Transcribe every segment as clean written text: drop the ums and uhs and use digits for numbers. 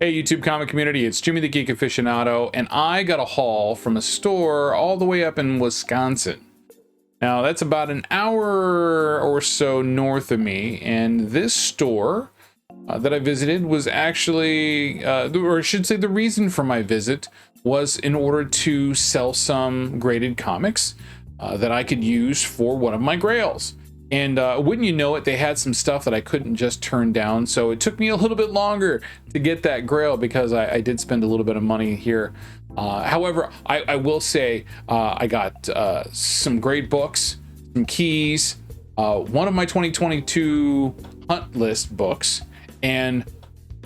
Hey YouTube comic community, it's Jimmy the Geek Aficionado, and I got a haul from a store all the way up in Wisconsin. Now that's about an hour or so north of me, and this store that I visited was actually, or I should say the reason for my visit was in order to sell some graded comics that I could use for one of my grails. And wouldn't you know it, they had some stuff that I couldn't just turn down. So it took me a little bit longer to get that grail because I did spend a little bit of money here. However, I will say I got some great books, some keys, one of my 2022 hunt list books, and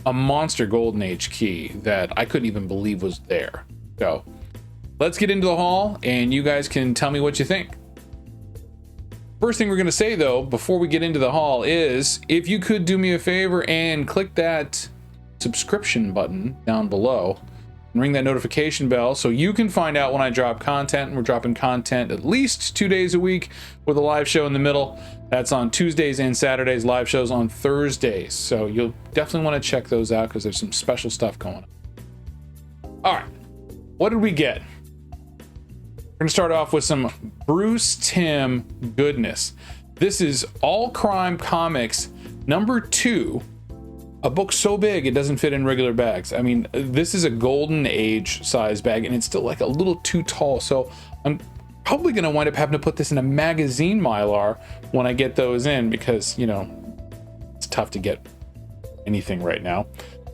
a monster golden age key that I couldn't even believe was there. So let's get into the haul and you guys can tell me what you think. First thing we're going to say though, before we get into the haul, is if you could do me a favor and click that subscription button down below and ring that notification bell so you can find out when I drop content. And we're dropping content at least 2 days a week with a live show in the middle. That's on Tuesdays and Saturdays, live shows on Thursdays. So you'll definitely want to check those out because there's some special stuff going on. All right, what did we get? We're gonna start off with some Bruce Timm goodness. This is All Crime Comics #2, a book so big it doesn't fit in regular bags. I mean, this is a golden age size bag and it's still like a little too tall. So I'm probably gonna wind up having to put this in a magazine Mylar when I get those in because, you know, it's tough to get anything right now.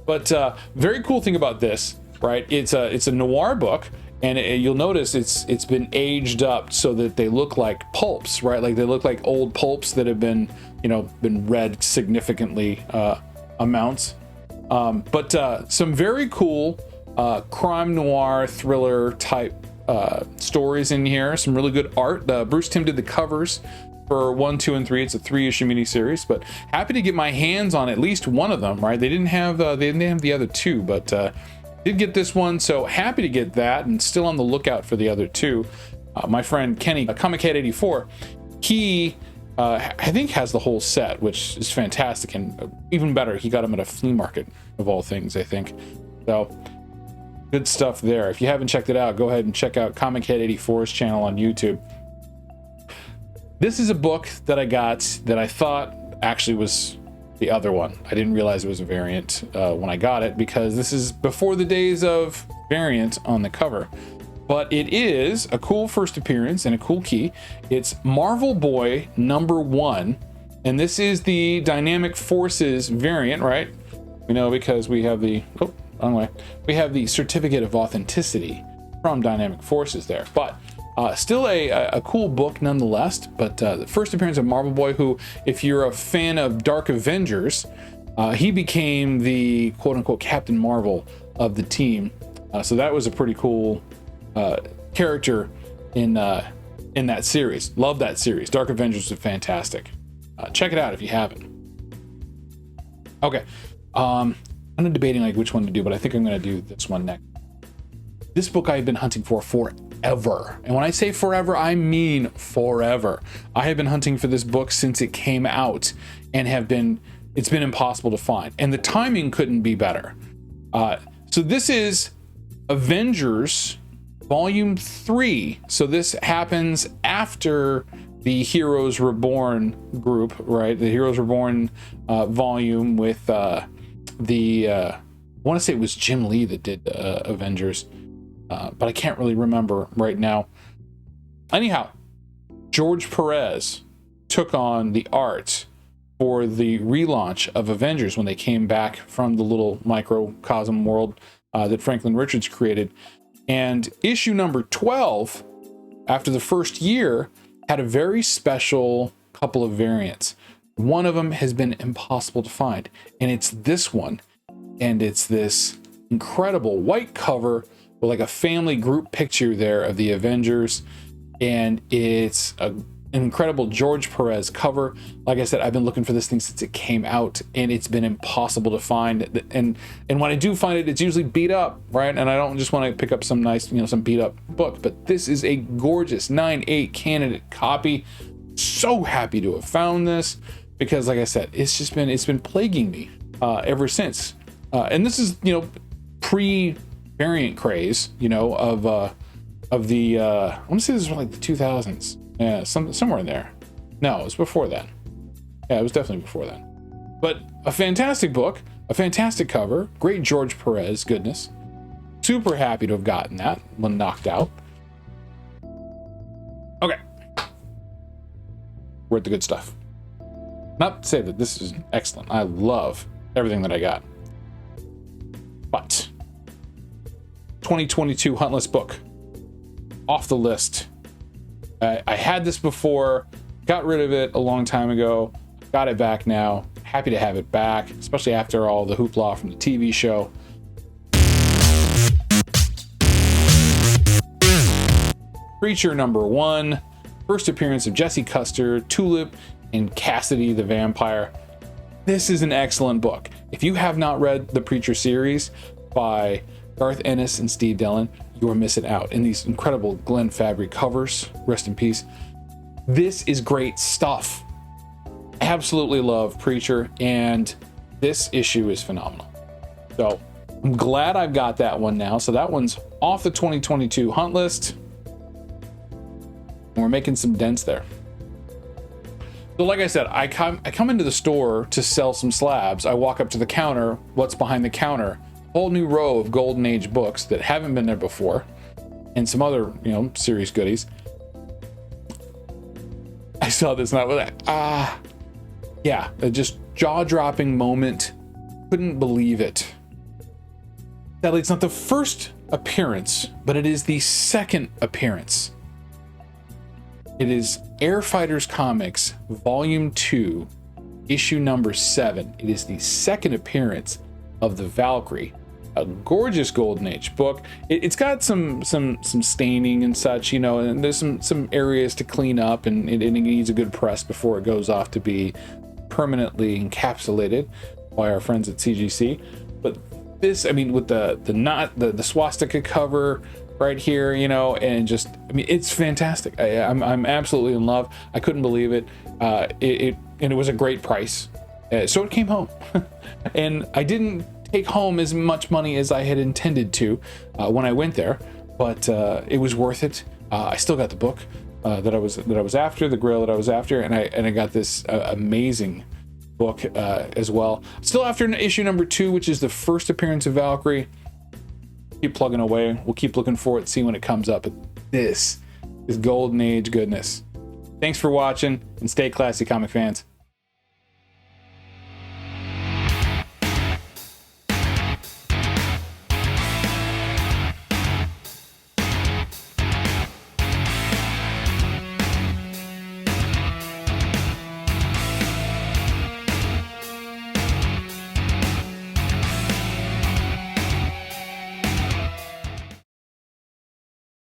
But very cool thing about this, right? It's a noir book. And you'll notice it's been aged up so that they look like pulps, right? Like they look like old pulps that have been, you know, been read significantly amounts. But some very cool crime noir thriller type stories in here. Some really good art. Bruce Timm did the covers for 1, 2, and 3. It's a 3-issue miniseries, but happy to get my hands on at least one of them, right? They didn't have the other two, but did get this one, so happy to get that, and still on the lookout for the other two. My friend Kenny, ComicHead84, he I think has the whole set, which is fantastic, and even better, he got them at a flea market of all things, I think. So good stuff there. If you haven't checked it out, go ahead and check out ComicHead84's channel on YouTube. This is a book that I got that I thought actually was the other one. I didn't realize it was a variant when I got it because this is before the days of variant on the cover. But it is a cool first appearance and a cool key. It's Marvel Boy #1, and this is the Dynamic Forces variant, right? We know because we have the wrong way. We have the certificate of authenticity from Dynamic Forces there, but still a cool book nonetheless. But the first appearance of Marvel Boy, who, if you're a fan of Dark Avengers, he became the quote-unquote Captain Marvel of the team. So that was a pretty cool character in that series. Love that series. Dark Avengers was fantastic. Check it out if you haven't. Okay, I'm debating like which one to do, but I think I'm going to do this one next. This book I've been hunting for forever. And when I say forever, I mean forever. I have been hunting for this book since it came out and it's been impossible to find. And the timing couldn't be better. So this is Avengers Volume 3. So this happens after the Heroes Reborn group, right? The Heroes Reborn volume with I want to say it was Jim Lee that did Avengers. But I can't really remember right now. Anyhow, George PEREZ took on the art for the relaunch of Avengers when they came back from the little microcosm world that Franklin Richards created. And issue #12, after the first year, had a very special couple of variants. One of them has been impossible to find, and it's this one. And it's this incredible white cover with like a family group picture there of the Avengers, and it's an incredible George PEREZ cover. Like I said, I've been looking for this thing since it came out, and it's been impossible to find. And when I do find it, it's usually beat up, right? And I don't just want to pick up some nice, you know, some beat up book, but this is a gorgeous 9/8 candidate copy. So happy to have found this because, like I said, it's been plaguing me ever since. And this is, you know, pre-variant craze, you know, of the I want to say this was like the 2000s. Yeah, somewhere in there. No, it was before then. Yeah, it was definitely before then. But a fantastic book, a fantastic cover, great George Perez goodness. Super happy to have gotten that when knocked out. Okay. We're at the good stuff. Not to say that this is excellent. I love everything that I got. But 2022 Hunt List book. Off the list. I had this before, got rid of it a long time ago, got it back now. Happy to have it back, especially after all the hoopla from the TV show. Creature #1, first appearance of Jesse Custer, Tulip, and Cassidy the Vampire. This is an excellent book. If you have not read the Preacher series by Garth Ennis and Steve Dillon, you are missing out. In these incredible Glenn Fabry covers, rest in peace. This is great stuff. Absolutely love Preacher, and this issue is phenomenal. So I'm glad I've got that one now. So that one's off the 2022 Hunt List. And we're making some dents there. So like I said, I come into the store to sell some slabs. I walk up to the counter. What's behind the counter? Whole new row of Golden Age books that haven't been there before, and some other, you know, series goodies. I saw this and I was like, yeah, a just jaw-dropping moment. Couldn't believe it. Sadly, it's not the first appearance, but it is the second appearance. It is Air Fighters Comics, Volume 2, issue #7. It is the second appearance of the Valkyrie. A gorgeous Golden Age book. It's got some staining and such, you know, and there's some areas to clean up, and it needs a good press before it goes off to be permanently encapsulated by our friends at CGC. But this, I mean, with the swastika cover right here, you know, and just, I mean, it's fantastic. I'm absolutely in love. I couldn't believe it. And it was a great price. So it came home, and I didn't take home as much money as I had intended to when I went there, but it was worth it. I still got the book that I was after, the grail that I was after, and I got this amazing book as well. Still after issue #2, which is the first appearance of Valkyrie. Keep plugging away. We'll keep looking for it, see when it comes up. But this is Golden Age goodness. Thanks for watching, and stay classy, comic fans.